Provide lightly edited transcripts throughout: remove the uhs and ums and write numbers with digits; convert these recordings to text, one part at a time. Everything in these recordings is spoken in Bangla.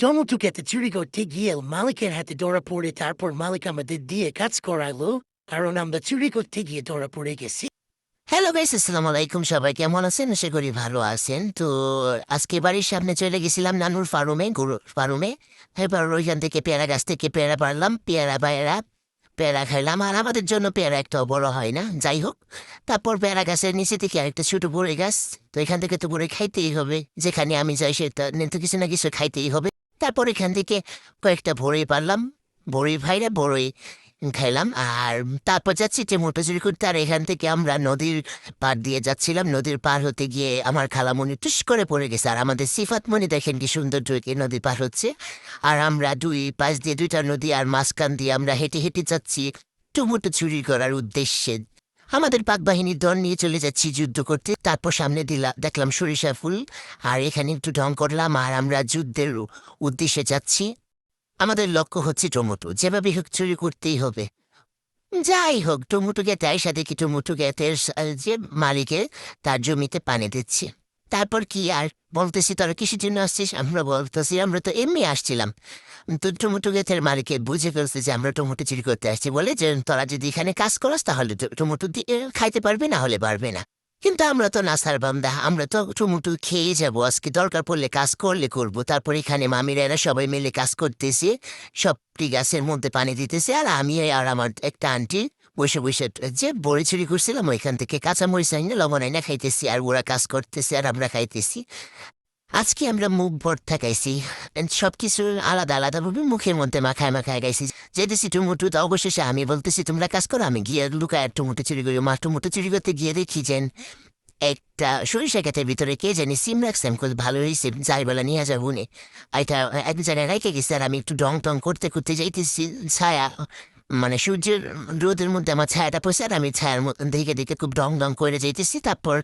টমেটো খেতে চুরি করতে গিয়ে মালিকের হাতে ধরা পড়ে তারপর মালিক আমাদের দিয়ে কাজ করালো কারণ আমরা চুরি করতে গিয়ে ধরা পড়ে গেছি। হ্যালো গাইস, আসসালামু আলাইকুম। সবাই কেমন আছেন? আশা করি ভালো আছেন। তো আজকে বাড়ির সামনে চলে গেছিলাম নানুর ফার্মে, গরুর ফার্মে। এবার ওইখান থেকে পেয়ারা গাছ থেকে পেয়ারা পারলাম, পেয়ারা খাইলাম। আর আমাদের জন্য পেয়ারা একটাও বড় হয় না, যাই হোক। তারপর পেয়ারা গাছের নিচে থেকে আরেকটা ছোট বড়ই গাছ। তো এখান থেকে তো বড়ই খাইতেই হবে, যেখানে আমি যাই সেটা তো কিছু না কিছু খাইতেই হবে। তারপর এখান থেকে কয়েকটা বড়ই পারলাম, বড়ই ভাইরা বড়ই খাইলাম। আর তারপর যাচ্ছি টেমোটো চুরি করতে। আর এখান থেকে আমরা নদীর পার দিয়ে যাচ্ছিলাম। নদীর পার হতে গিয়ে আমার খালামণি টুস করে পড়ে গেছে। আর আমাদের সিফাতমণি দেখেন কি সুন্দর ঢুকে নদী পার হচ্ছে। আর আমরা দুই পাশ দিয়ে দুইটা নদী আর মাঝখান দিয়ে আমরা হেঁটে হেঁটে যাচ্ছি টমেটো চুরি করার উদ্দেশ্যে। আমাদের পাক বাহিনীর দল নিয়ে চলে যাচ্ছি যুদ্ধ করতে। তারপর সামনে দেখলাম সরিষা ফুল। আর এখানে একটু ঢং করলাম। আর আমরা যুদ্ধের উদ্দেশ্যে যাচ্ছি। আমাদের লক্ষ্য হচ্ছে টমেটো, যেভাবে হোক চুরি করতেই হবে। যাই হোক, টমেটো ক্ষেতে আইসা দেখি টমেটো ক্ষেতের যে মালিকে তার জমিতে পানি দিচ্ছে। তারপর কি আর বলতেছি, তোরা কিসের জন্য আসছিস? আমরা বলতেছি আমরা তো এমনি আসছিলাম। তো টমেটো ক্ষেতের মালিকে বুঝে ফেলছে যে আমরা টমেটো চুরি করতে আসছি, বলে যে তোরা যদি এখানে কাজ করস তাহলে টমেটো দিয়ে খাইতে পারবে, না হলে পারবে না। কিন্তু আমরা তো নাসার বান্দা, আমরা তো টমেটো খেয়ে যাবো আজকে, দরকার পড়লে কাজ করলে করবো। তারপর এখানে মামিরা এরা সবাই মিলে কাজ করতেছে, সবটি গাছের মধ্যে পানি দিতেছে। আর আমি আর আমার একটা আন্টি বসে বসে যে বড়ি চুরি করছিলাম ওইখান থেকে কাঁচা মরিচ আইনা লবণ আইনা খাইতেছি। আর ওরা কাজ করতেছে আর আমরা খাইতেছি। আজকে আমরা মুখ ভর্তা খাইছি, সবকিছু আলাদা আলাদা ভাবে মুখের মধ্যে মাখায় মাখায় গাইছি। যেতেছি টুমুটু, তো অবশেষে আমি বলতেছি তোমরা কাজ করো, আমি গিয়ে লুকায় টুমুটু চুরি করি। মা টুমুটু চুরি করতে গিয়ে দেখি যেন একটা সরিষা ক্ষেতের ভিতরে কে জানি সিম রাখছে। আমি ভালো হয়েছে, যাই বলা নিয়ে যাবো নে। এটা এক জায়গায় রেখে গেছে। আর আমি একটু ডং টং করতে করতে যাইতেছি, ছায়া মানে সূর্যের রোদের মধ্যে আমার ছায়াটা পড়ছে। আর আমি ছায়ার দিকে দিকে খুব ডং ডং করে যাইতেছি। তারপর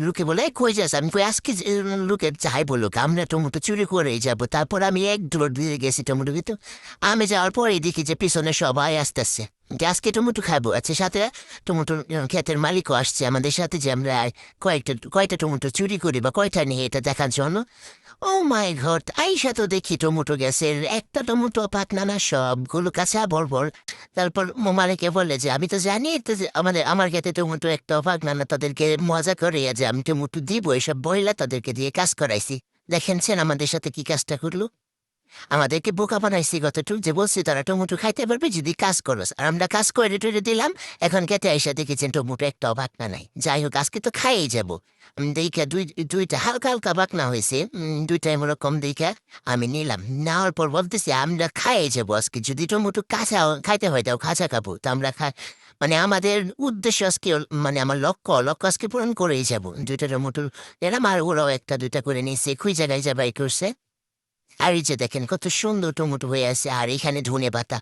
লোকে বলে কই যাস? আমি কই আজকে লোকের যাই বলুক আমরা টমেটো চুরি করেই যাবো। তারপর আমি এক দৌড় দিয়ে গেছি টমেটো ভিতর। আমি যাওয়ার পরেই দেখি যে পিছনে সবাই আসতেছে, আজকে টমেটো খাবো। আচ্ছা, সাথে টমেটো ক্ষেতের মালিকও আসছে আমাদের সাথে, যে আমরা কয়টা টমেটো চুরি করি বা কয়টা নিয়ে এটা দেখার জন্য। ও মাই গড, আইসা তো দেখি টমেটো গ্যাসের একটা টমেটো পাকনা না, সবগুলো কাঁচা বর্বর। তারপর মালিকে বলে যে আমি তো জানি তো যে আমার ক্ষেতে টমেটো একটা পাকনা না, তাদেরকে মজা করে যে আমি টমেটো দিব এসব বইলা তাদেরকে দিয়ে কাজ করাইছি। দেখেনছেন আমাদের সাথে কি কাজটা করলো? আমাদেরকে বোকা বানাইছি কতটুক, যে বলছি তারা টমেটো খাইতে পারবে যদি কাজ করস। আর আমরা কাজ করে টরে দিলাম। এখন খেতে আইসা দেখেছেন টমেটো একটা বাকনা নাই। যাই হোক, আজকে তো খাইয়েই যাবো। দেখা দুইটা হালকা হালকা বাকনা হয়েছে, দুইটা এরকম দেখা আমি নিলাম। নেওয়ার পর বলতেছি আমরা খাইয়ে যাবো আজকে, যদি টমেটো কাঁচা খাইতে হয় তাও কাঁচা খাবো। তো আমরা মানে আমাদের উদ্দেশ্য আজকে, মানে আমার লক্ষ্য আজকে পূরণ করেই যাবো। দুইটা টমেটো এলাম আর ওরাও একটা দুইটা করে নিয়েছে, খুঁই জায়গায় যাবাই করছে। আর এই যে দেখেন কত সুন্দর টমেটো হয়ে আছে। আর এখানে ধনে পাতা,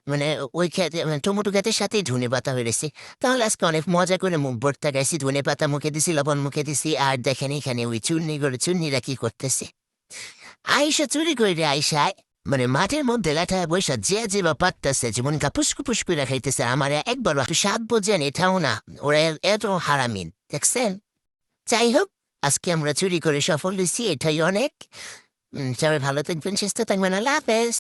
মানে ওই খেতে মানে টমেটো খেতের সাথেই ধনে পাতা হয়েছে। তাহলে আজকে অনেক মজা করে মুখ ভর্তা গাইছি, ধনে পাতা মুখে দিছি, লবণ মুখে দিছি। আর দেখেন এখানে ওই চুন্নিরা কি করতেছে। আইসা চুরি করে আইসা মানে মাঠের মধ্যে লেঠায় বৈশা যে বা পারতেছে, যেমন পুষ্কু করে খাইতেছে। আমার একবার স্বাদ বোঝেন এটাও না, ওরা এত হারামিন দেখছেন। যাই হোক, আজকে আমরা চুরি করে সফল হয়েছি, এটাই অনেক। সবাই ভালো থাকবেন, সুস্থ থাকবেন, আল্লাহ হাফেজ।